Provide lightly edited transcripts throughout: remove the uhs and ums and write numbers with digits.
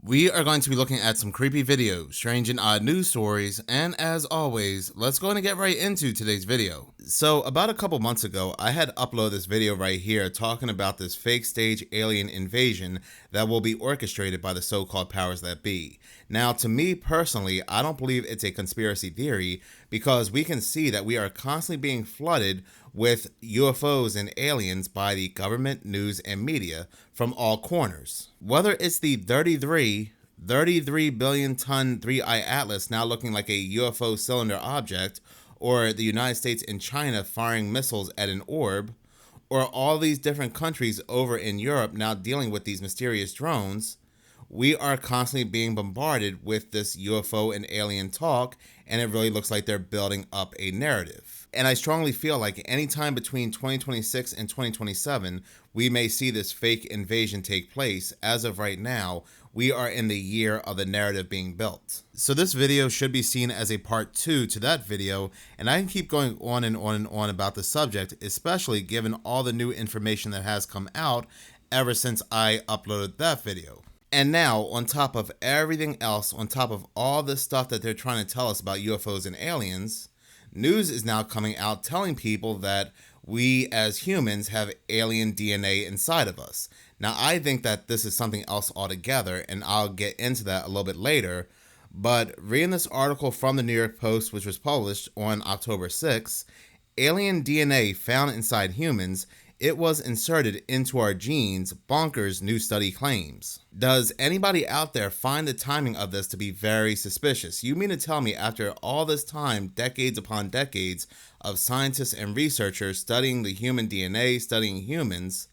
We are going to be looking at some creepy videos, strange and odd news stories, and as always, let's go and get right into today's video. So about a couple months ago, I had uploaded this video right here talking about this fake stage alien invasion that will be orchestrated by the so-called powers that be. Now, to me personally, I don't believe it's a conspiracy theory because we can see that we are constantly being flooded with UFOs and aliens by the government, news, and media from all corners. Whether it's the 33 billion ton 3i Atlas now looking like a UFO cylinder object, or the United States and China firing missiles at an orb, or all these different countries over in Europe now dealing with these mysterious drones, we are constantly being bombarded with this UFO and alien talk, and it really looks like they're building up a narrative. And I strongly feel like anytime between 2026 and 2027, we may see this fake invasion take place. As of right now, we are in the year of the narrative being built. So this video should be seen as a part 2 to that video, and I can keep going on and on and on about the subject, especially given all the new information that has come out ever since I uploaded that video. And now, on top of everything else, on top of all this stuff that they're trying to tell us about UFOs and aliens, news is now coming out telling people that we as humans have alien DNA inside of us. Now, I think that this is something else altogether, and I'll get into that a little bit later. But reading this article from the New York Post, which was published on October 6th, alien DNA found inside humans, it was inserted into our genes, bonkers, new study claims. Does anybody out there find the timing of this to be very suspicious? You mean to tell me after all this time, decades upon decades of scientists and researchers studying the human DNA, studying humans,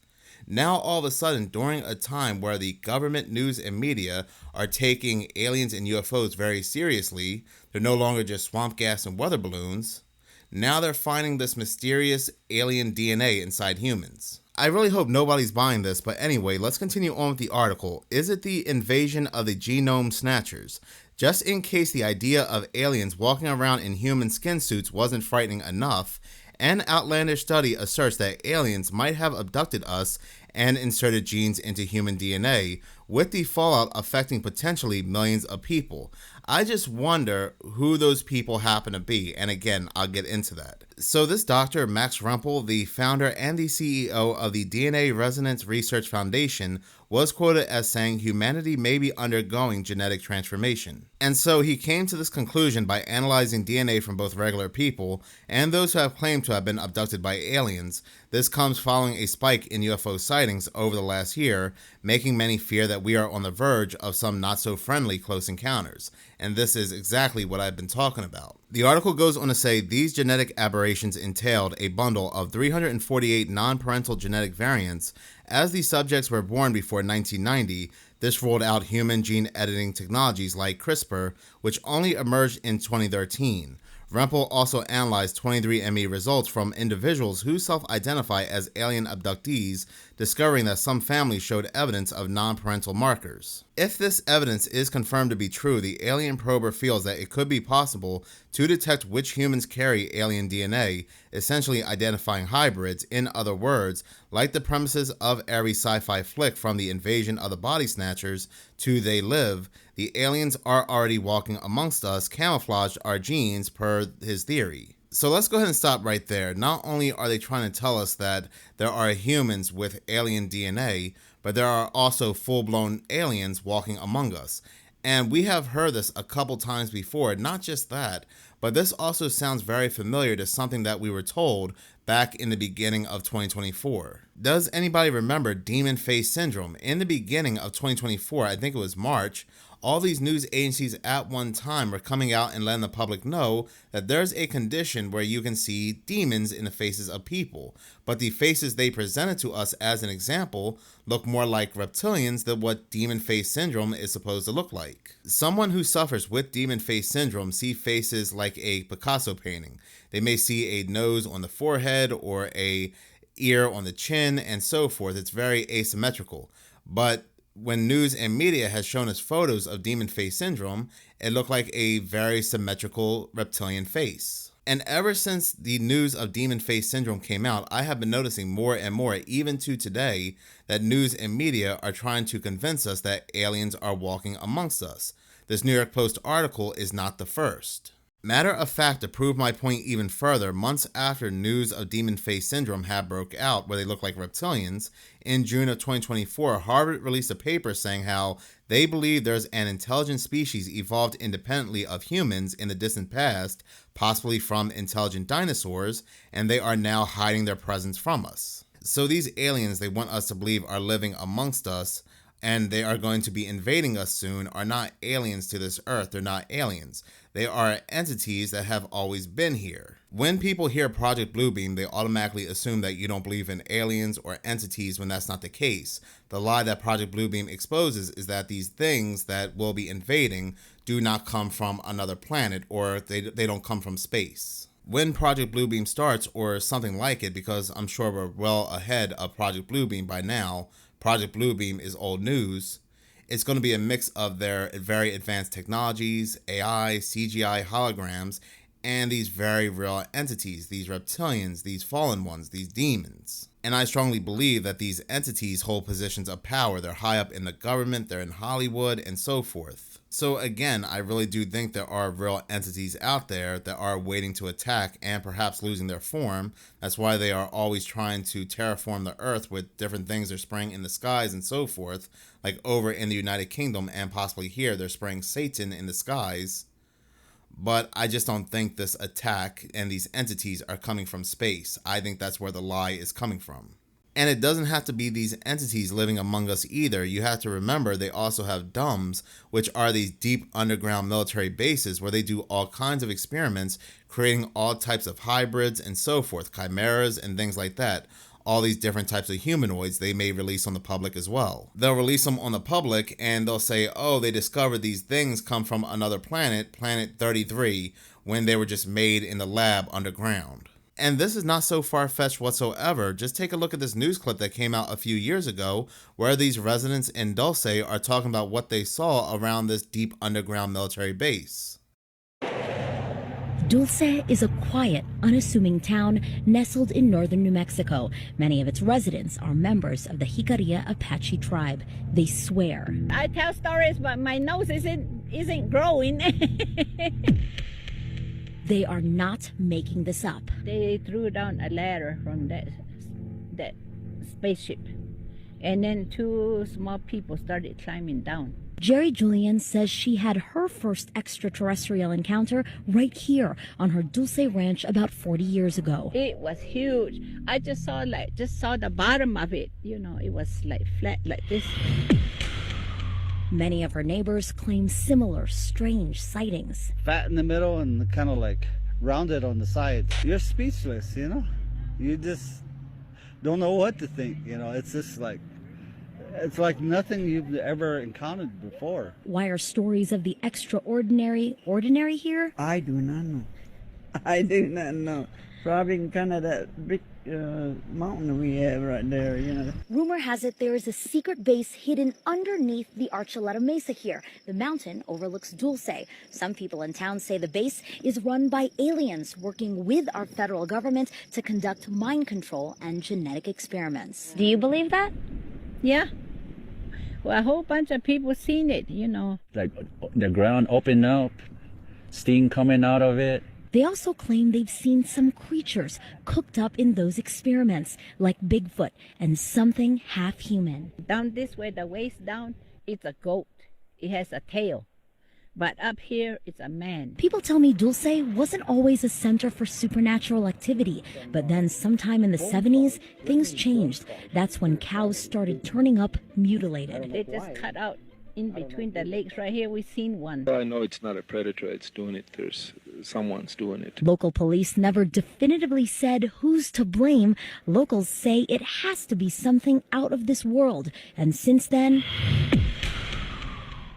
now all of a sudden during a time where the government, news, and media are taking aliens and UFOs very seriously, they're no longer just swamp gas and weather balloons, now they're finding this mysterious alien DNA inside humans. I really hope nobody's buying this, but anyway, let's continue on with the article. Is it the invasion of the genome snatchers? Just in case the idea of aliens walking around in human skin suits wasn't frightening enough, an outlandish study asserts that aliens might have abducted us and inserted genes into human DNA, with the fallout affecting potentially millions of people. I just wonder who those people happen to be, and again, I'll get into that. So this Dr. Max Rempel, the founder and the CEO of the DNA Resonance Research Foundation, was quoted as saying humanity may be undergoing genetic transformation. And so he came to this conclusion by analyzing DNA from both regular people and those who have claimed to have been abducted by aliens. This comes following a spike in UFO sightings over the last year, making many fear that we are on the verge of some not-so-friendly close encounters. And this is exactly what I've been talking about. The article goes on to say these genetic aberrations entailed a bundle of 348 non-parental genetic variants. As the subjects were born before 1990, this ruled out human gene editing technologies like CRISPR, which only emerged in 2013. Rempel also analyzed 23andMe results from individuals who self-identify as alien abductees, discovering that some families showed evidence of non-parental markers. If this evidence is confirmed to be true, the alien prober feels that it could be possible to detect which humans carry alien DNA, essentially identifying hybrids. In other words, like the premises of every sci-fi flick from the invasion of the body snatchers to They Live, the aliens are already walking amongst us, camouflaged our genes per his theory. So let's go ahead and stop right there. Not only are they trying to tell us that there are humans with alien DNA, but there are also full-blown aliens walking among us. And we have heard this a couple times before. Not just that, but this also sounds very familiar to something that we were told back in the beginning of 2024. Does anybody remember demon face syndrome? In the beginning of 2024, I think it was March, all these news agencies at one time were coming out and letting the public know that there's a condition where you can see demons in the faces of people, but the faces they presented to us as an example look more like reptilians than what demon face syndrome is supposed to look like. Someone who suffers with demon face syndrome see faces like a Picasso painting. They may see a nose on the forehead or a ear on the chin and so forth. It's very asymmetrical, but when news and media has shown us photos of demon face syndrome, it looked like a very symmetrical reptilian face. And ever since the news of demon face syndrome came out, I have been noticing more and more, even to today, that news and media are trying to convince us that aliens are walking amongst us. This New York Post article is not the first. Matter of fact, to prove my point even further, months after news of demon face syndrome had broke out, where they look like reptilians, in June of 2024, Harvard released a paper saying how they believe there's an intelligent species evolved independently of humans in the distant past, possibly from intelligent dinosaurs, and they are now hiding their presence from us. So these aliens they want us to believe are living amongst us, and they are going to be invading us soon, are not aliens to this earth. They're not aliens. They are entities that have always been here. When people hear Project Bluebeam, they automatically assume that you don't believe in aliens or entities when that's not the case. The lie that Project Bluebeam exposes is that these things that will be invading do not come from another planet, or they don't come from space. When Project Bluebeam starts, or something like it, because I'm sure we're well ahead of Project Bluebeam by now, Project Bluebeam is old news. It's going to be a mix of their very advanced technologies, AI, CGI, holograms, and these very real entities, these reptilians, these fallen ones, these demons. And I strongly believe that these entities hold positions of power. They're high up in the government, they're in Hollywood, and so forth. So again, I really do think there are real entities out there that are waiting to attack and perhaps losing their form. That's why they are always trying to terraform the earth with different things they're spraying in the skies and so forth. Like over in the United Kingdom and possibly here, they're spraying Satan in the skies. But I just don't think this attack and these entities are coming from space. I think that's where the lie is coming from. And it doesn't have to be these entities living among us either. You have to remember they also have DUMBs, which are these deep underground military bases where they do all kinds of experiments, creating all types of hybrids and so forth, chimeras and things like that. All these different types of humanoids they may release on the public as well. They'll release them on the public and they'll say, oh, they discovered these things come from another planet, Planet 33, when they were just made in the lab underground. And this is not so far-fetched whatsoever. Just take a look at this news clip that came out a few years ago where these residents in Dulce are talking about what they saw around this deep underground military base. Dulce is a quiet, unassuming town nestled in northern New Mexico. Many of its residents are members of the Jicarilla Apache tribe. They swear. I tell stories, but my nose isn't growing. They are not making this up. They threw down a ladder from that spaceship, and then two small people started climbing down. Jerry Julian says she had her first extraterrestrial encounter right here on her Dulce ranch about 40 years ago. It was huge. I just saw the bottom of it. You know, it was like flat like this. Many of her neighbors claim similar strange sightings. Fat in the middle and kind of like rounded on the sides. You're speechless, you know? You just don't know what to think, you know? It's just like, it's like nothing you've ever encountered before. Why are stories of the extraordinary ordinary here? I do not know. I do not know. Probably in kind of that big mountain we have right there, you know. Rumor has it there is a secret base hidden underneath the Archuleta Mesa here. The mountain overlooks Dulce. Some people in town say the base is run by aliens working with our federal government to conduct mind control and genetic experiments. Do you believe that? Yeah. Well, a whole bunch of people seen it, you know. Like the ground opened up, steam coming out of it. They also claim they've seen some creatures cooked up in those experiments, like Bigfoot and something half-human. Down this way, the waist down, it's a goat. It has a tail. But up here, it's a man. People tell me Dulce wasn't always a center for supernatural activity, but then sometime in the 70s, things changed. That's when cows started turning up mutilated. They just cut out in between the legs right here. We've seen one. I know it's not a predator, it's doing it. Someone's doing it. Local police never definitively said who's to blame. Locals say it has to be something out of this world. And since then,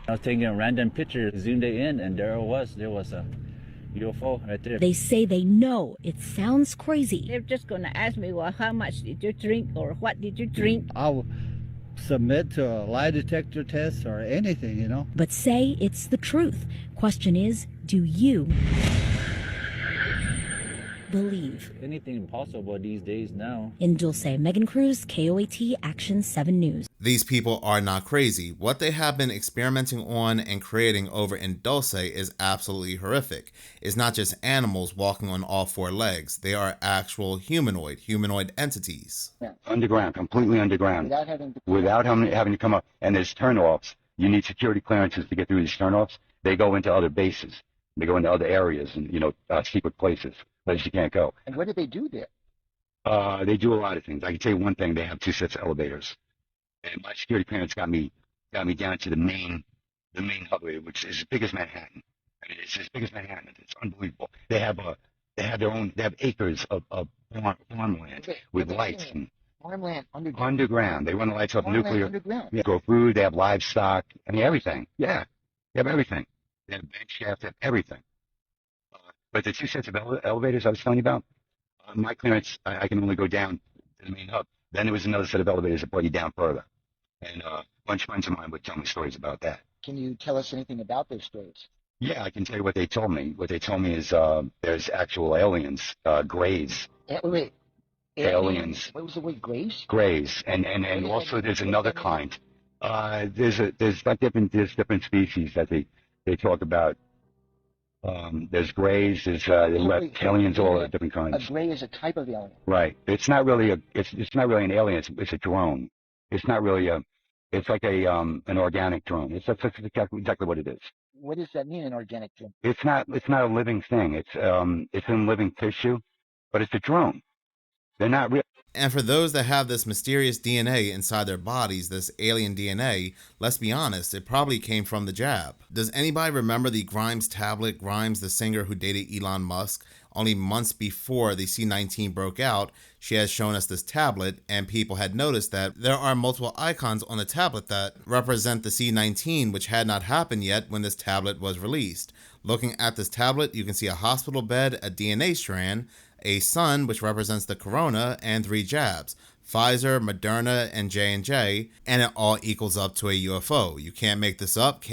I was taking a random picture, zoomed it in, and there was a UFO right there. They say they know it sounds crazy. They're just going to ask me, well, how much did you drink or what did you drink? I'll submit to a lie detector test or anything, you know. But say it's the truth. Question is, do you? believe. Anything impossible these days now. In Dulce, Megan Cruz, KOAT Action 7 News. These people are not crazy. What they have been experimenting on and creating over in Dulce is absolutely horrific. It's not just animals walking on all four legs. They are actual humanoid entities. Underground, completely underground. Without having to come up. And there's turnoffs. You need security clearances to get through these turnoffs. They go into other bases. They go into other areas and, secret places you can't go. And what do they do there? They do a lot of things. I can tell you one thing. They have 2 sets of elevators. And my security clearance got me down to the main hub, which is as big as Manhattan. I mean, it's as big as Manhattan. It's unbelievable. They have acres of farmland with lights and Farmland underground. Underground. They run the lights off nuclear. Underground. Yeah, grow food. They have livestock. I mean, everything. Yeah, they have everything. They have bench shafts. They have everything. But the 2 sets of elevators I was telling you about, my clearance, I can only go down to the main hub. Then there was another set of elevators that brought you down further. And a bunch of friends of mine would tell me stories about that. Can you tell us anything about those stories? Yeah, I can tell you what they told me. What they told me is there's actual aliens, greys. Wait. Aliens. What was the word, greys? Greys. And also there's another kind. There's different species that they talk about. There's greys, there's reptilians, all the different kinds. A gray is a type of alien. Right. It's not really it's not really an alien. It's a drone. It's not really it's like an organic drone. That's exactly what it is. What does that mean, an organic drone? It's not a living thing. It's in living tissue, but it's a drone. They're not real. And for those that have this mysterious DNA inside their bodies, this alien DNA, let's be honest, it probably came from the jab. Does anybody remember the Grimes tablet? Grimes, the singer who dated Elon Musk, only months before the C-19 broke out, she has shown us this tablet, and people had noticed that there are multiple icons on the tablet that represent the C-19, which had not happened yet when this tablet was released. Looking at this tablet, you can see a hospital bed, a DNA strand, a sun, which represents the corona, and 3 jabs, Pfizer, Moderna, and J&J, and it all equals up to a UFO. You can't make this up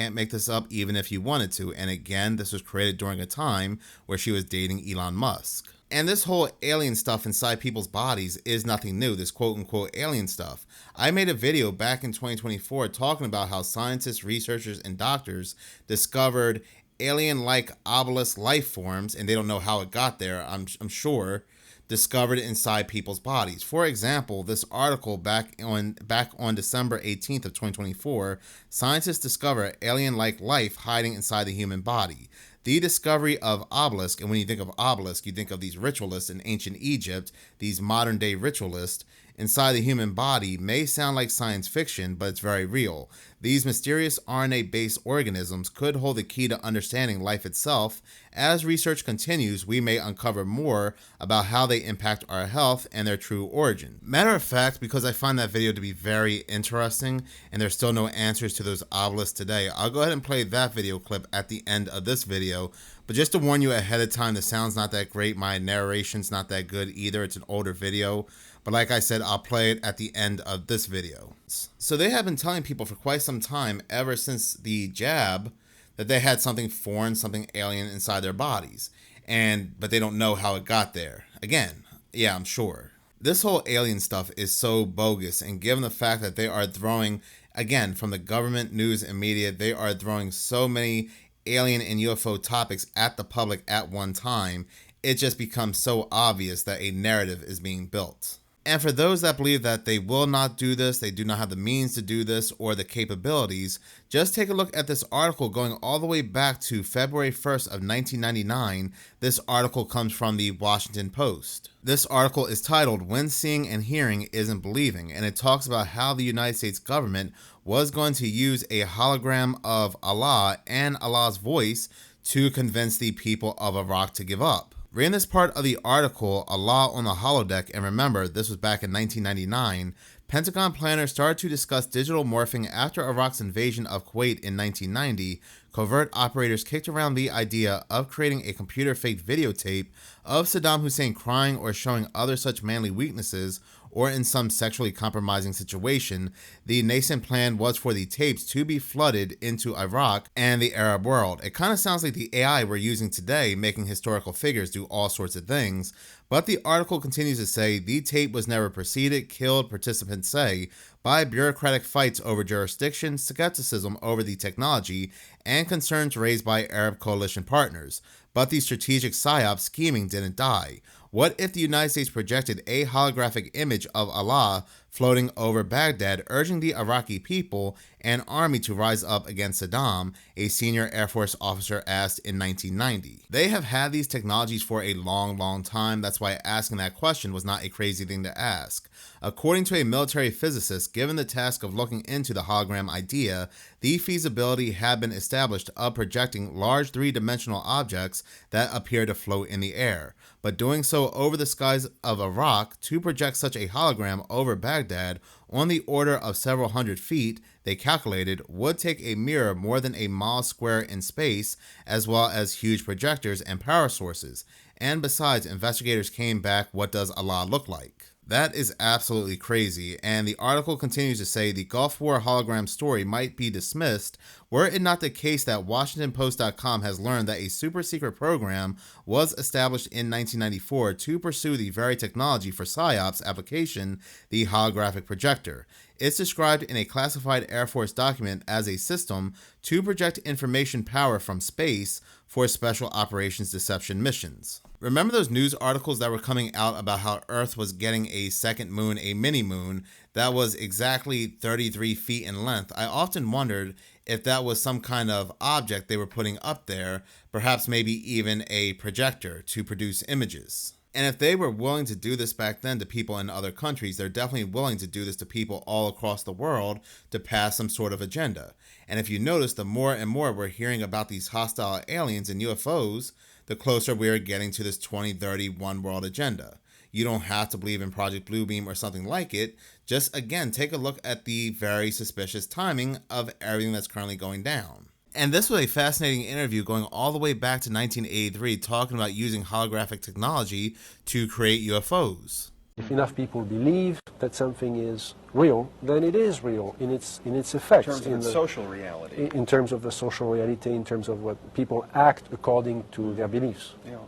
even if you wanted to. And again, this was created during a time where she was dating Elon Musk. And this whole alien stuff inside people's bodies is nothing new, this quote-unquote alien stuff. I made a video back in 2024 talking about how scientists, researchers, and doctors discovered alien-like obelisk life forms, and they don't know how it got there, I'm sure, discovered inside people's bodies. For example, this article back on December 18th of 2024, scientists discover alien-like life hiding inside the human body. The discovery of obelisk, and when you think of obelisk, you think of these ritualists in ancient Egypt, these modern-day ritualists, inside the human body may sound like science fiction, but it's very real. These mysterious RNA-based organisms could hold the key to understanding life itself. As research continues, we may uncover more about how they impact our health and their true origin. Matter of fact, because I find that video to be very interesting, and there's still no answers to those obelisks today, I'll go ahead and play that video clip at the end of this video. But just to warn you ahead of time, the sound's not that great, my narration's not that good either, it's an older video. But like I said, I'll play it at the end of this video. So they have been telling people for quite some time, ever since the jab, that they had something foreign, something alien inside their bodies. But they don't know how it got there. Again, yeah, I'm sure. This whole alien stuff is so bogus, and given the fact that they are throwing, again, from the government, news, and media, they are throwing so many alien and UFO topics at the public at one time, it just becomes so obvious that a narrative is being built. And for those that believe that they will not do this, they do not have the means to do this or the capabilities, just take a look at this article going all the way back to February 1st of 1999. This article comes from the Washington Post. This article is titled, "When Seeing and Hearing Isn't Believing," and it talks about how the United States government was going to use a hologram of Allah and Allah's voice to convince the people of Iraq to give up. Reading this part of the article, Allah on the holodeck, and remember, this was back in 1999, Pentagon planners started to discuss digital morphing after Iraq's invasion of Kuwait in 1990. Covert operators kicked around the idea of creating a computer-faked videotape of Saddam Hussein crying or showing other such manly weaknesses, or in some sexually compromising situation, the nascent plan was for the tapes to be flooded into Iraq and the Arab world. It kind of sounds like the AI we're using today, making historical figures do all sorts of things, but the article continues to say the tape was never preceded, killed, participants say, by bureaucratic fights over jurisdiction, skepticism over the technology, and concerns raised by Arab coalition partners. But the strategic PSYOP scheming didn't die. What if the United States projected a holographic image of Allah floating over Baghdad, urging the Iraqi people and army to rise up against Saddam, a senior Air Force officer asked in 1990. They have had these technologies for a long time. That's why asking that question was not a crazy thing to ask. According to a military physicist given the task of looking into the hologram idea, the feasibility had been established of projecting large three-dimensional objects that appear to float in the air, but doing so over the skies of Iraq to project such a hologram over Baghdad on the order of several hundred feet, they calculated, would take a mirror more than a mile square in space, as well as huge projectors and power sources. And besides, investigators came back, what does Allah look like? That is absolutely crazy, and the article continues to say the Gulf War hologram story might be dismissed were it not the case that WashingtonPost.com has learned that a super secret program was established in 1994 to pursue the very technology for PSYOP's application, the holographic projector. It's described in a classified Air Force document as a system to project information power from space for special operations deception missions. Remember those news articles that were coming out about how Earth was getting a second moon, a mini moon, that was exactly 33 feet in length? I often wondered if that was some kind of object they were putting up there, perhaps maybe even a projector to produce images. And if they were willing to do this back then to people in other countries, they're definitely willing to do this to people all across the world to pass some sort of agenda. And if you notice, the more and more we're hearing about these hostile aliens and UFOs, the closer we're getting to this 2030 one world agenda. You don't have to believe in Project Bluebeam or something like it. Just again, take a look at the very suspicious timing of everything that's currently going down. And this was a fascinating interview going all the way back to 1983, talking about using holographic technology to create UFOs. If enough people believe that something is real, then it is real in its effects. In terms of its social reality. In terms of the social reality, in terms of what people act according to their beliefs. Yeah.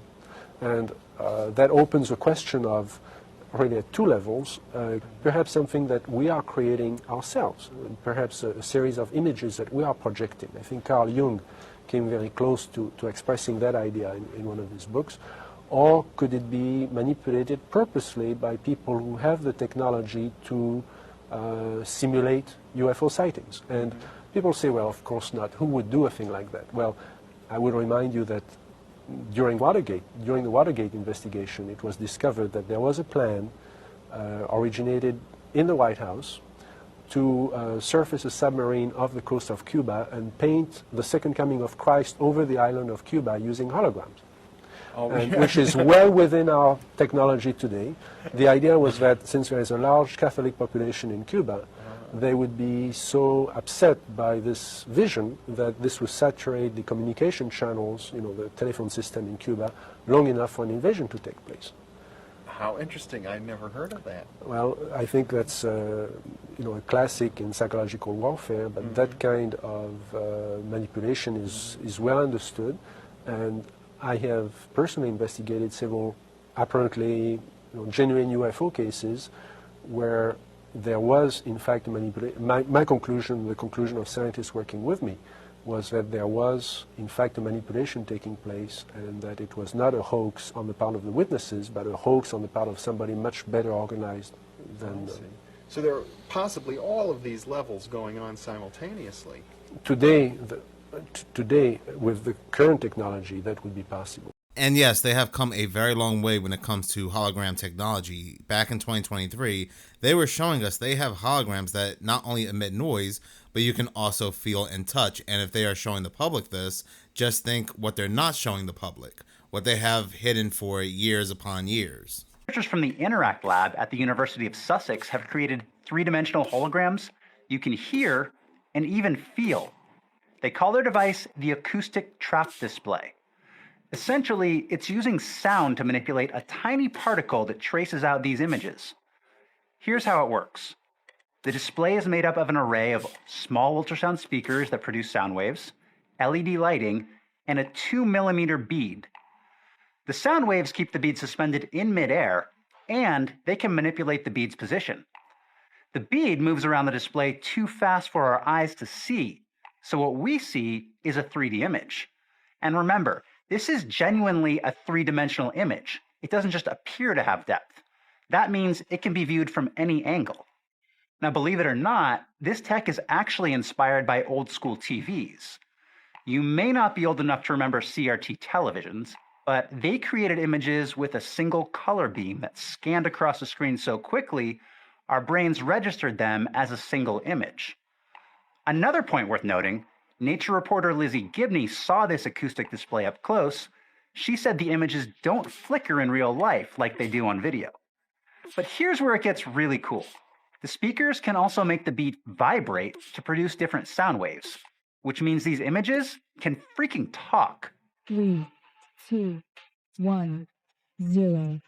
And that opens a question of, really at two levels, perhaps something that we are creating ourselves, perhaps a series of images that we are projecting. I think Carl Jung came very close to expressing that idea in one of his books. Or could it be manipulated purposely by people who have the technology to simulate UFO sightings? And people say, well, of course not. Who would do a thing like that? Well, I would remind you that during the Watergate investigation, it was discovered that there was a plan originated in the White House to surface a submarine off the coast of Cuba and paint the second coming of Christ over the island of Cuba using holograms. Which is well within our technology today. The idea was that since there is a large Catholic population in Cuba, they would be so upset by this vision that this would saturate the communication channels, the telephone system in Cuba, long enough for an invasion to take place. How interesting. I'd never heard of that. Well, I think that's a classic in psychological warfare, but that kind of manipulation is well understood, and I have personally investigated several apparently genuine UFO cases where there was, in fact, a manipulation. My conclusion, the conclusion of scientists working with me, was that there was, in fact, a manipulation taking place, and that it was not a hoax on the part of the witnesses, but a hoax on the part of somebody much better organized than... So there are possibly all of these levels going on simultaneously. Today, with the current technology, that would be possible. And yes, they have come a very long way when it comes to hologram technology. Back in 2023, they were showing us they have holograms that not only emit noise, but you can also feel and touch. And if they are showing the public this, just think what they're not showing the public, what they have hidden for years upon years. Researchers from the Interact Lab at the University of Sussex have created three-dimensional holograms you can hear and even feel. They call their device the acoustic trap display. Essentially, it's using sound to manipulate a tiny particle that traces out these images. Here's how it works. The display is made up of an array of small ultrasound speakers that produce sound waves, LED lighting, and a 2-millimeter bead. The sound waves keep the bead suspended in midair, and they can manipulate the bead's position. The bead moves around the display too fast for our eyes to see, so what we see is a 3D image. And remember, this is genuinely a 3-dimensional image. It doesn't just appear to have depth. That means it can be viewed from any angle. Now, believe it or not, this tech is actually inspired by old school TVs. You may not be old enough to remember CRT televisions, but they created images with a single color beam that scanned across the screen so quickly, our brains registered them as a single image. Another point worth noting, Nature reporter Lizzie Gibney saw this acoustic display up close. She said the images don't flicker in real life like they do on video. But here's where it gets really cool. The speakers can also make the beat vibrate to produce different sound waves, which means these images can freaking talk. 3, 2, 1, 0.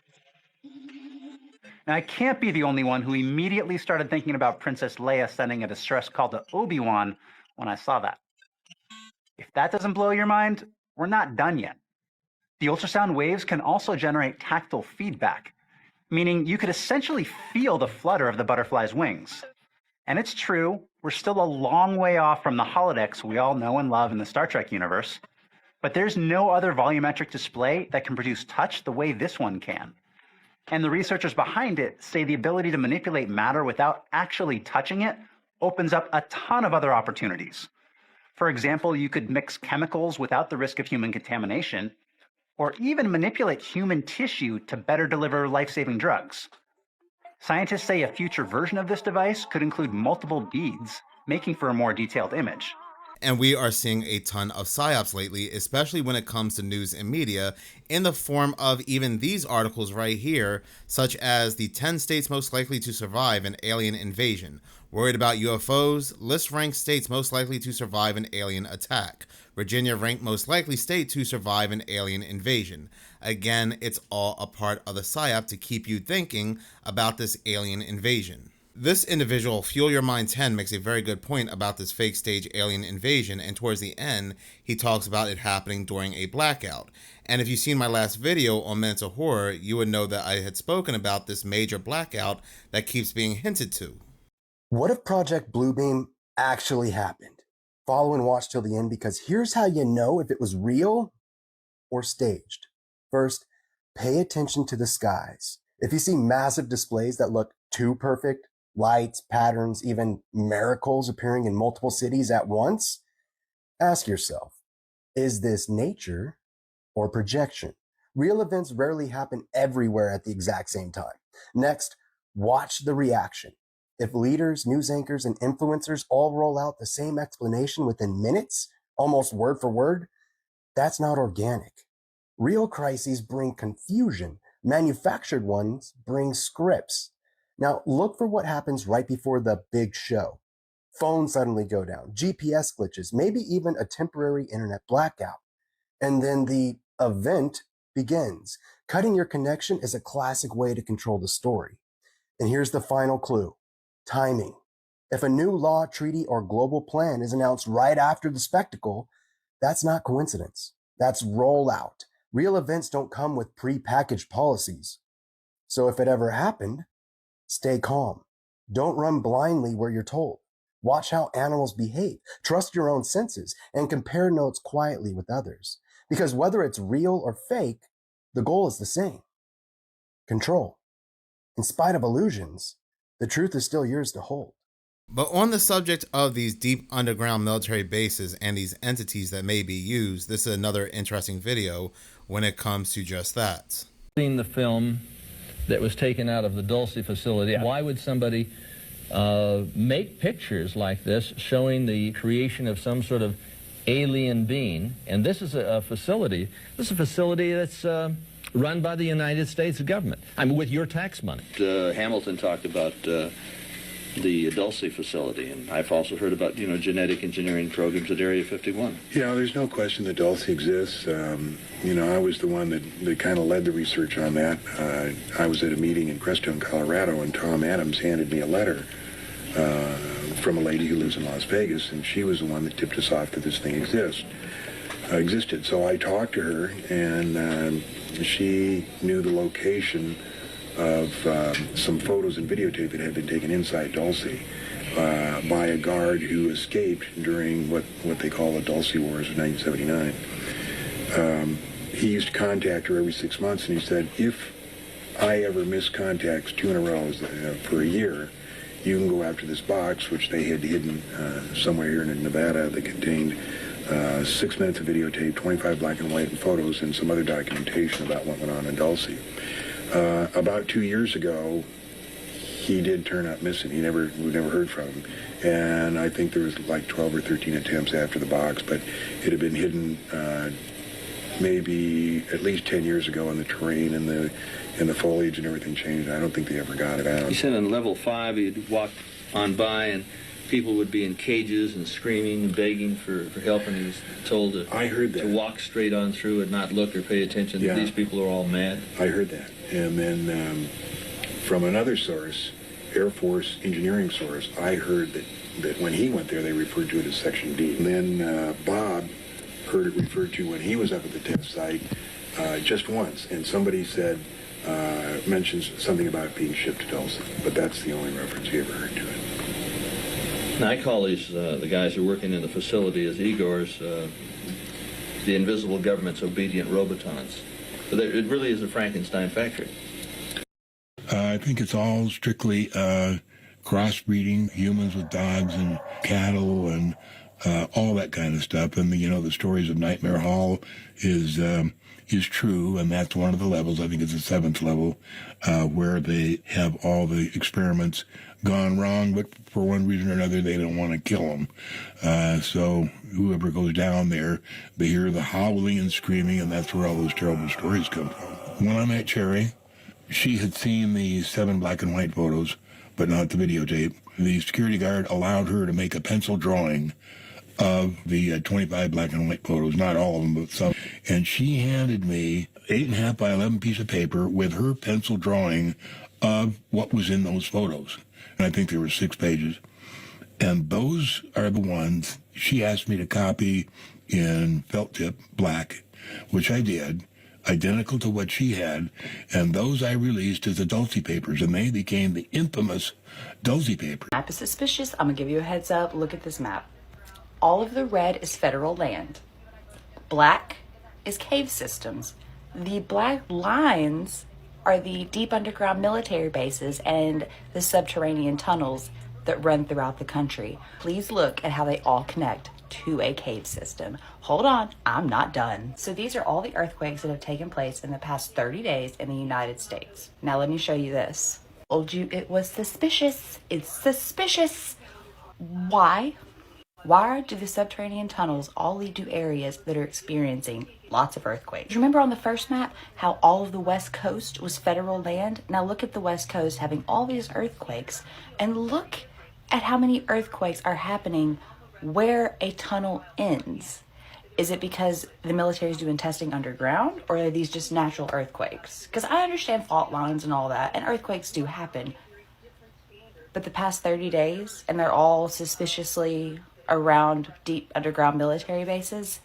Now, I can't be the only one who immediately started thinking about Princess Leia sending a distress call to Obi-Wan when I saw that. If that doesn't blow your mind, we're not done yet. The ultrasound waves can also generate tactile feedback, meaning you could essentially feel the flutter of the butterfly's wings. And it's true, we're still a long way off from the holodecks we all know and love in the Star Trek universe, but there's no other volumetric display that can produce touch the way this one can. And the researchers behind it say the ability to manipulate matter without actually touching it opens up a ton of other opportunities. For example, you could mix chemicals without the risk of human contamination, or even manipulate human tissue to better deliver life-saving drugs. Scientists say a future version of this device could include multiple beads, making for a more detailed image. And we are seeing a ton of psyops lately, especially when it comes to news and media, in the form of even these articles right here, such as the 10 states most likely to survive an alien invasion. Worried about UFOs? List ranks states most likely to survive an alien attack. Virginia ranked most likely state to survive an alien invasion. Again, it's all a part of the psyop to keep you thinking about this alien invasion. This individual, Fuel Your Mind 10, makes a very good point about this fake stage alien invasion, and towards the end, he talks about it happening during a blackout. And if you've seen my last video on Minutes of Horror, you would know that I had spoken about this major blackout that keeps being hinted to. What if Project Bluebeam actually happened? Follow and watch till the end, because here's how you know if it was real or staged. First, pay attention to the skies. If you see massive displays that look too perfect, lights, patterns, even miracles appearing in multiple cities at once, ask yourself, is this nature or projection? Real events rarely happen everywhere at the exact same time. Next, watch the reaction. If leaders, news anchors, and influencers all roll out the same explanation within minutes, almost word for word, that's not organic. Real crises bring confusion. Manufactured ones bring scripts. Now, look for what happens right before the big show. Phones suddenly go down, GPS glitches, maybe even a temporary internet blackout. And then the event begins. Cutting your connection is a classic way to control the story. And here's the final clue. Timing. If a new law, treaty, or global plan is announced right after the spectacle, that's not coincidence. That's rollout. Real events don't come with pre-packaged policies. So if it ever happened, stay calm. Don't run blindly where you're told. Watch how animals behave. Trust your own senses and compare notes quietly with others. Because whether it's real or fake, the goal is the same. Control. In spite of illusions, the truth is still yours to hold. But on the subject of these deep underground military bases and these entities that may be used, this is another interesting video when it comes to just that. Seen the film that was taken out of the Dulce facility. Why would somebody make pictures like this showing the creation of some sort of alien being? And this is a facility. This is a facility that's run by the United States government. I mean, with your tax money. Hamilton talked about the Dulce facility, and I've also heard about, genetic engineering programs at Area 51. Yeah, there's no question that Dulce exists. I was the one that kind of led the research on that. I was at a meeting in Crestone, Colorado, and Tom Adams handed me a letter from a lady who lives in Las Vegas, and she was the one that tipped us off that this thing existed. So I talked to her, and she knew the location of some photos and videotape that had been taken inside Dulce by a guard who escaped during what they call the Dulce Wars of 1979. He used to contact her every 6 months, and he said, if I ever miss contacts 2 in a row for a year, you can go after this box, which they had hidden somewhere here in Nevada, that contained 6 minutes of videotape, 25 black and white photos, and some other documentation about what went on in Dulce. About 2 years ago, he did turn up missing. We never heard from him. And I think there was like 12 or 13 attempts after the box, but it had been hidden maybe at least 10 years ago in the terrain and the foliage and everything changed. I don't think they ever got it out. He said on level 5 he'd walk on by and people would be in cages and screaming and begging for help, and he was told to, I heard that. To walk straight on through and not look or pay attention. Yeah. These people are all mad. I heard that. And then from another source, Air Force engineering source, I heard that when he went there, they referred to it as Section D. And then Bob heard it referred to when he was up at the test site just once, and somebody said, mentions something about it being shipped to Dulce, but that's the only reference he ever heard to it. Now, I call these, the guys who are working in the facility as Igors, the invisible government's obedient robotons. But it really is a Frankenstein factory. I think it's all strictly crossbreeding, humans with dogs and cattle and all that kind of stuff. And, the stories of Nightmare Hall is true, and that's one of the levels. I think it's the 7th level, where they have all the experiments gone wrong, but for one reason or another, they don't want to kill them. So whoever goes down there, they hear the howling and screaming, and that's where all those terrible stories come from. When I met Cherry, she had seen the 7 black and white photos, but not the videotape. The security guard allowed her to make a pencil drawing of the 25 black and white photos, not all of them, but some. And she handed me 8.5 by 11 piece of paper with her pencil drawing of what was in those photos. And I think there were 6 pages. And those are the ones she asked me to copy in felt tip black, which I did, identical to what she had. And those I released as the Dulce papers, and they became the infamous Dulce papers. Map is suspicious. I'm gonna give you a heads up. Look at this map. All of the red is federal land. Black is cave systems. The black lines are the deep underground military bases and the subterranean tunnels that run throughout the country. Please look at how they all connect to a cave system. Hold on, I'm not done. So these are all the earthquakes that have taken place in the past 30 days in the United States. Now let me show you this. Told you it was suspicious. It's suspicious. Why? Why do the subterranean tunnels all lead to areas that are experiencing lots of earthquakes? Remember on the first map how all of the West Coast was federal land? Now look at the West Coast having all these earthquakes, and look at how many earthquakes are happening where a tunnel ends. Is it because the military is doing testing underground, or are these just natural earthquakes? Because I understand fault lines and all that, and earthquakes do happen. But the past 30 days, and they're all suspiciously around deep underground military bases.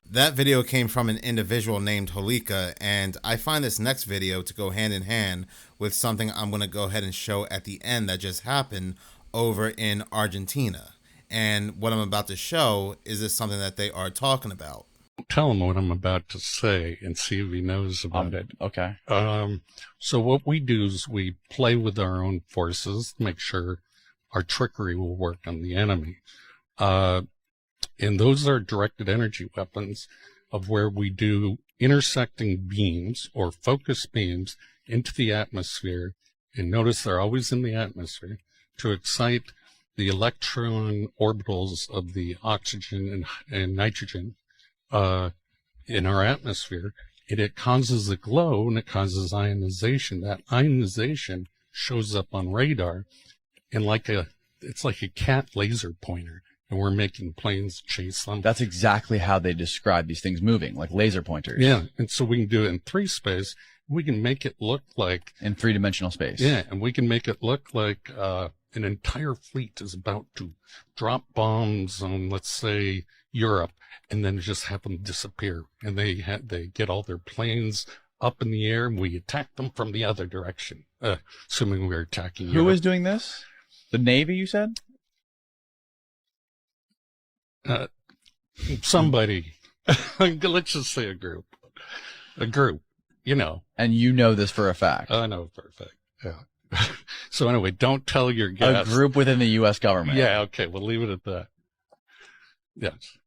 That video came from an individual named Holika, and I find this next video to go hand in hand with something I'm going to go ahead and show at the end that just happened over in Argentina. And what I'm about to show is something that they are talking about. Tell him what I'm about to say and see if he knows about it. Okay. So what we do is we play with our own forces, make sure our trickery will work on the enemy. And those are directed energy weapons of where we do intersecting beams or focus beams into the atmosphere. And notice they're always in the atmosphere to excite the electron orbitals of the oxygen and nitrogen in our atmosphere. And it causes a glow and it causes ionization. That ionization shows up on radar. and it's like a cat laser pointer, and we're making planes chase them. That's exactly how they describe these things moving, like laser pointers. Yeah, and so we can do it in 3 space. We can make it look like in 3-dimensional space. Yeah, and we can make it look like an entire fleet is about to drop bombs on, let's say, Europe, and then just have them disappear. And they get all their planes up in the air, and we attack them from the other direction, assuming we're attacking Europe. Who is doing this? The Navy, you said? Somebody. Let's just say a group. A group, you know. And you know this for a fact. I know for a fact, yeah. So anyway, don't tell your guests. A group within the U.S. government. Yeah, okay, we'll leave it at that. Yes.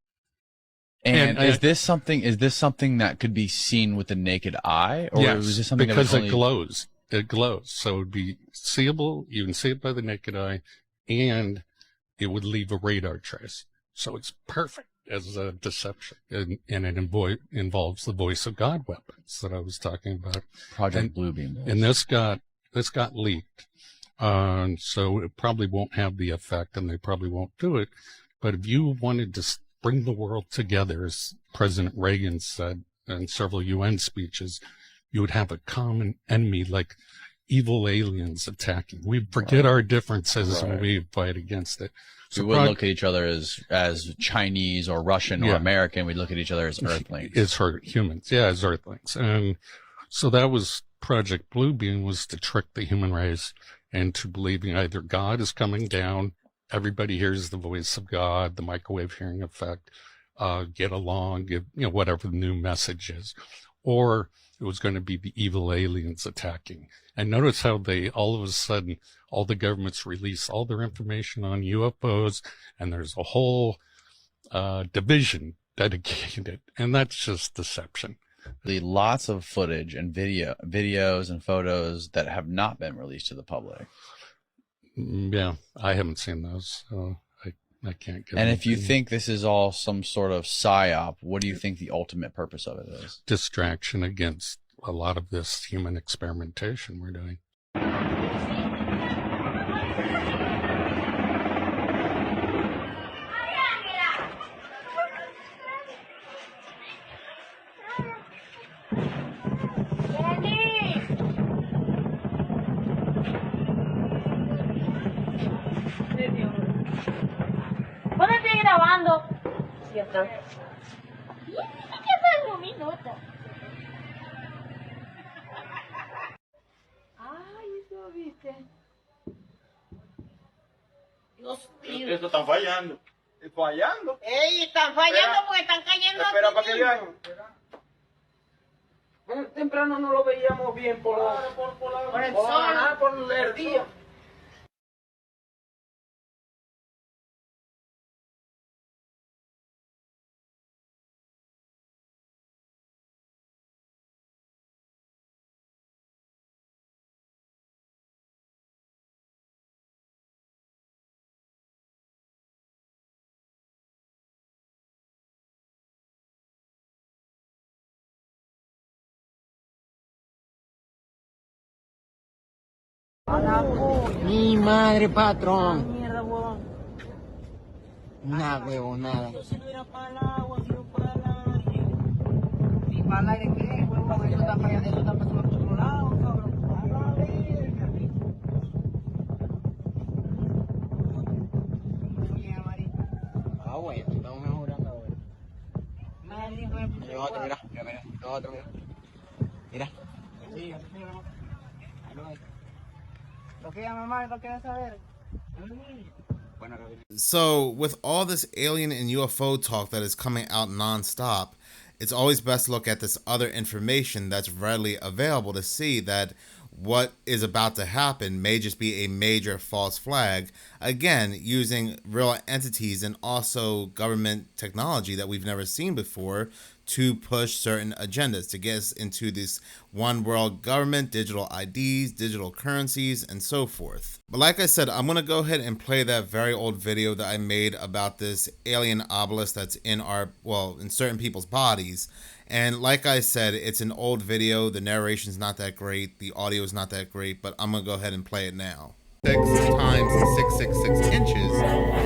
And is this something that could be seen with the naked eye? Or yes, is this something because that it glows. It glows. So it would be seeable. You can see it by the naked eye, and it would leave a radar trace. So it's perfect as a deception. And it involves the voice of God weapons that I was talking about. Project Bluebeam. And this got leaked. So it probably won't have the effect, and they probably won't do it. But if you wanted to bring the world together, as President Reagan said in several UN speeches, you would have a common enemy, like evil aliens attacking. We forget our differences and we fight against it. So we wouldn't look at each other as Chinese or Russian or American. We'd look at each other as Earthlings. As humans. Yeah, as Earthlings. And so that was Project Bluebeam, was to trick the human race into believing either God is coming down, everybody hears the voice of God, the microwave hearing effect, get along, whatever the new message is, or it was going to be the evil aliens attacking. And notice how they, all of a sudden, all the governments release all their information on UFOs, and there's a whole division dedicated, and that's just deception. Lots of footage and videos and photos that have not been released to the public. Yeah, I haven't seen those, so I can't get. And if you think this is all some sort of psyop, what do you think the ultimate purpose of it is? Distraction against a lot of this human experimentation we're doing. Ponete grabando. Sí, está. ¿Qué fue un minuto? Ay, eso viste. Dios mío. Esto están fallando. ¿Fallando? Ey, están fallando porque están cayendo. Espera aquí para que mismo. vean. Temprano no lo veíamos bien por el sol. Por el día. Mi madre, patrón. Una huevonada. Si no era para el agua, si no para el aire. ¿Y para el aire qué? Huevón, eso está pasando por otro lado, cabrón. A la verga. Ah, bueno, estamos mejorando ahora. Hay otro, mira. Otro, mira. Mira. Sí, lo que mamá no quiere saber. So, with all this alien and UFO talk that is coming out nonstop, it's always best to look at this other information that's readily available to see that what is about to happen may just be a major false flag, again, using real entities and also government technology that we've never seen before to push certain agendas, to get us into this one world government, digital IDs, digital currencies, and so forth. But like I said, I'm going to go ahead and play that very old video that I made about this alien obelisk that's in in certain people's bodies. And like I said, it's an old video. The narration's not that great. The audio is not that great, but I'm going to go ahead and play it now. times 666 inches,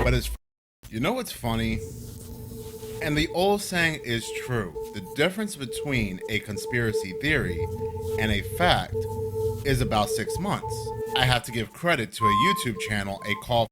but it's, you know what's funny? And the old saying is true. The difference between a conspiracy theory and a fact is about 6 months. I have to give credit to a YouTube channel, A Call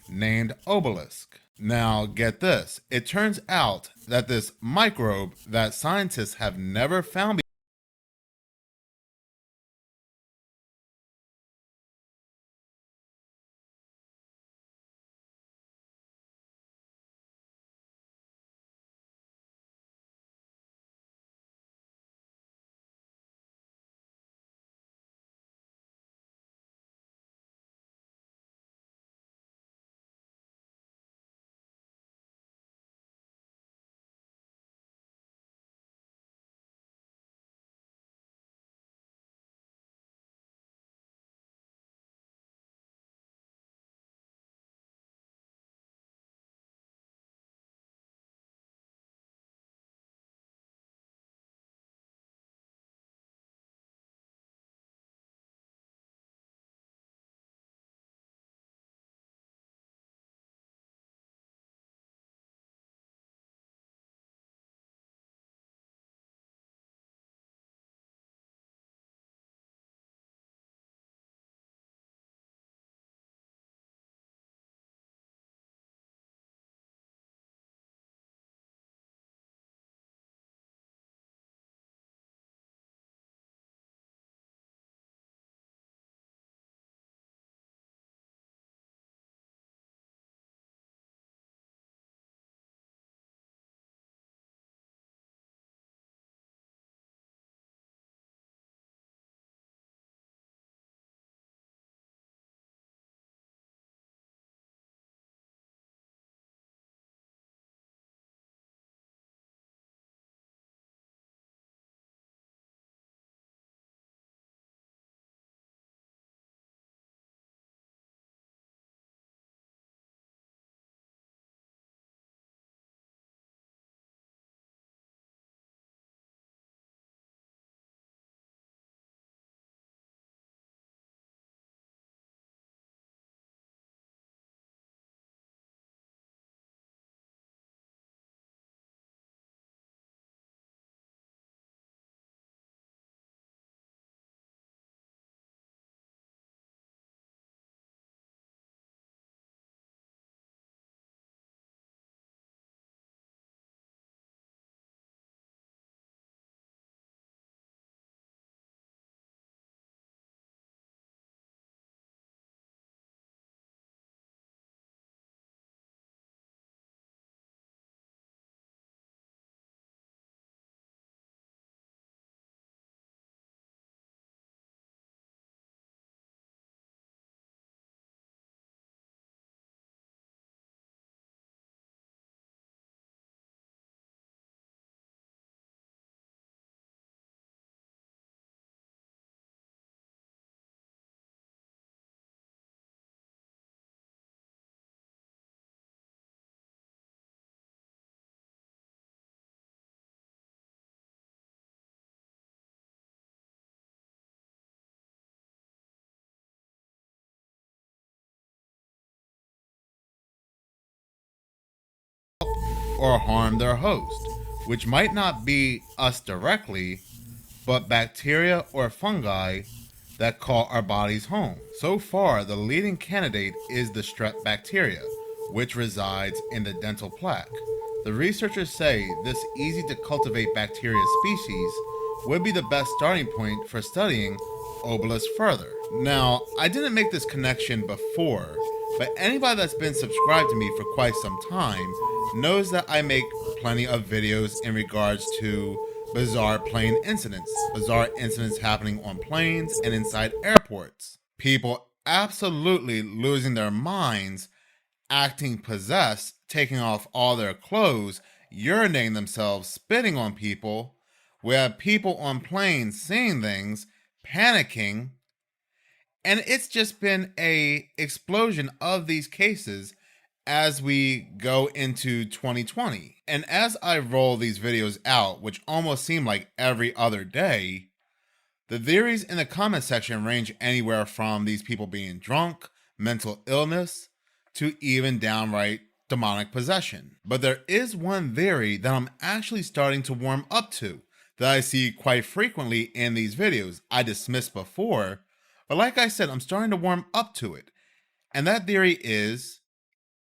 named obelisk. Now get this, it turns out that this microbe that scientists have never found or harm their host, which might not be us directly, but bacteria or fungi that call our bodies home. So far, the leading candidate is the strep bacteria, which resides in the dental plaque. The researchers say this easy to cultivate bacteria species would be the best starting point for studying obelisk further. Now, I didn't make this connection before, but anybody that's been subscribed to me for quite some time knows that I make plenty of videos in regards to bizarre plane incidents happening on planes and inside airports. People absolutely losing their minds, acting possessed, taking off all their clothes, urinating themselves, spitting on people. We have people on planes seeing things, panicking, and it's just been a explosion of these cases as we go into 2020. And as I roll these videos out, which almost seem like every other day, the theories in the comment section range anywhere from these people being drunk, mental illness, to even downright demonic possession. But there is one theory that I'm actually starting to warm up to, that I see quite frequently in these videos. I dismissed before, but like I said, I'm starting to warm up to it. And that theory is,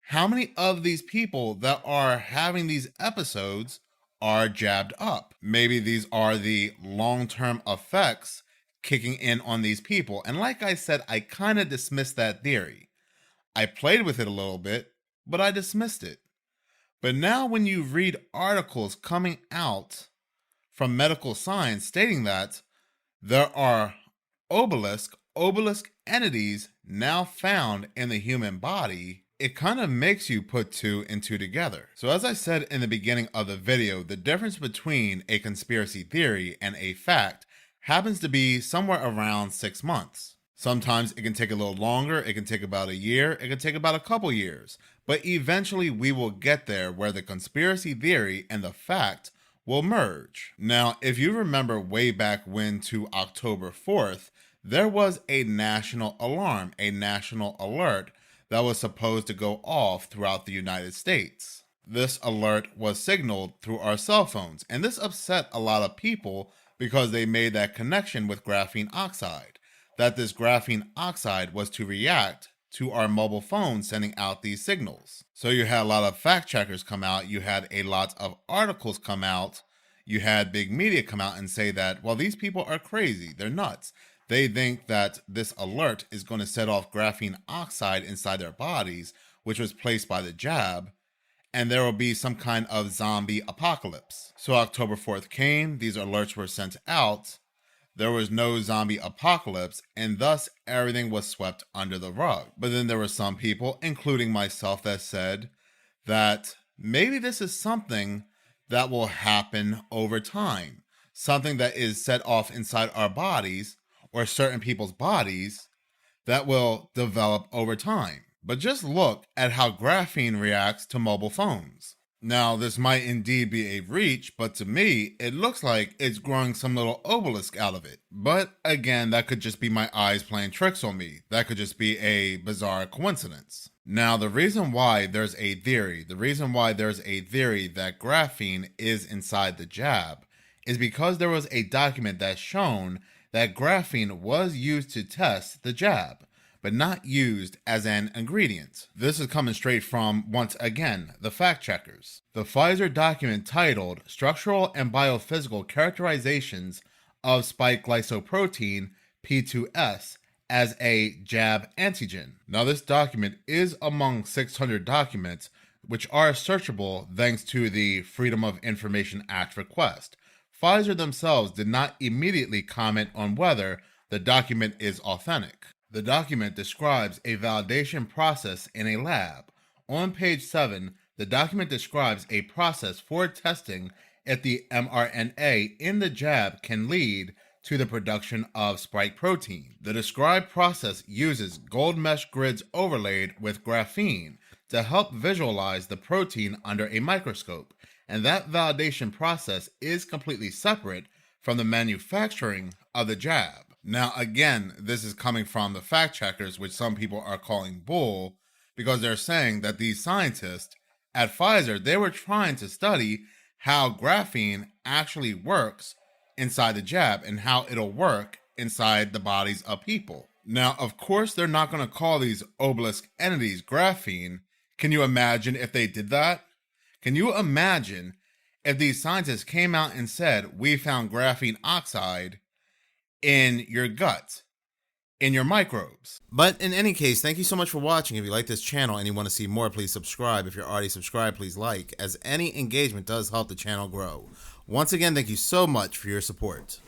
how many of these people that are having these episodes are jabbed up? Maybe these are the long-term effects kicking in on these people. And like I said, I kind of dismissed that theory. I played with it a little bit, but I dismissed it. But now when you read articles coming out from medical science stating that there are obelisk entities now found in the human body, it kind of makes you put two and two together. So as I said in the beginning of the video, the difference between a conspiracy theory and a fact happens to be somewhere around 6 months. Sometimes it can take a little longer, it can take about a year, it can take about a couple years, but eventually we will get there where the conspiracy theory and the fact will merge. Now, if you remember way back when to October 4th, there was a national alarm, a national alert that was supposed to go off throughout the United States. This alert was signaled through our cell phones, and this upset a lot of people because they made that connection with graphene oxide, that this graphene oxide was to react to our mobile phones sending out these signals. So you had a lot of fact checkers come out, you had a lot of articles come out, you had big media come out and say that, well, these people are crazy, they're nuts. They think that this alert is going to set off graphene oxide inside their bodies, which was placed by the jab, and there will be some kind of zombie apocalypse. So October 4th came, these alerts were sent out, there was no zombie apocalypse, and thus everything was swept under the rug. But then there were some people, including myself, that said that maybe this is something that will happen over time, something that is set off inside our bodies, or certain people's bodies, that will develop over time. But just look at how graphene reacts to mobile phones. Now, this might indeed be a reach, but to me, it looks like it's growing some little obelisk out of it. But again, that could just be my eyes playing tricks on me. That could just be a bizarre coincidence. Now, the reason why there's a theory that graphene is inside the jab is because there was a document that's shown that graphene was used to test the jab, but not used as an ingredient. This is coming straight from, once again, the fact checkers. The Pfizer document titled Structural and Biophysical Characterizations of Spike Glycoprotein P2S as a jab antigen. Now, this document is among 600 documents which are searchable thanks to the Freedom of Information Act request. Pfizer themselves did not immediately comment on whether the document is authentic. The document describes a validation process in a lab. On page 7, the document describes a process for testing if the mRNA in the jab can lead to the production of spike protein. The described process uses gold mesh grids overlaid with graphene to help visualize the protein under a microscope, and that validation process is completely separate from the manufacturing of the jab. Now, again, this is coming from the fact checkers, which some people are calling bull, because they're saying that these scientists at Pfizer, they were trying to study how graphene actually works inside the jab and how it'll work inside the bodies of people. Now, of course, they're not going to call these obelisk entities graphene. Can you imagine if they did that? Can you imagine if these scientists came out and said, we found graphene oxide in your gut, in your microbes? But in any case, thank you so much for watching. If you like this channel and you want to see more, please subscribe. If you're already subscribed, please like, as any engagement does help the channel grow. Once again, thank you so much for your support.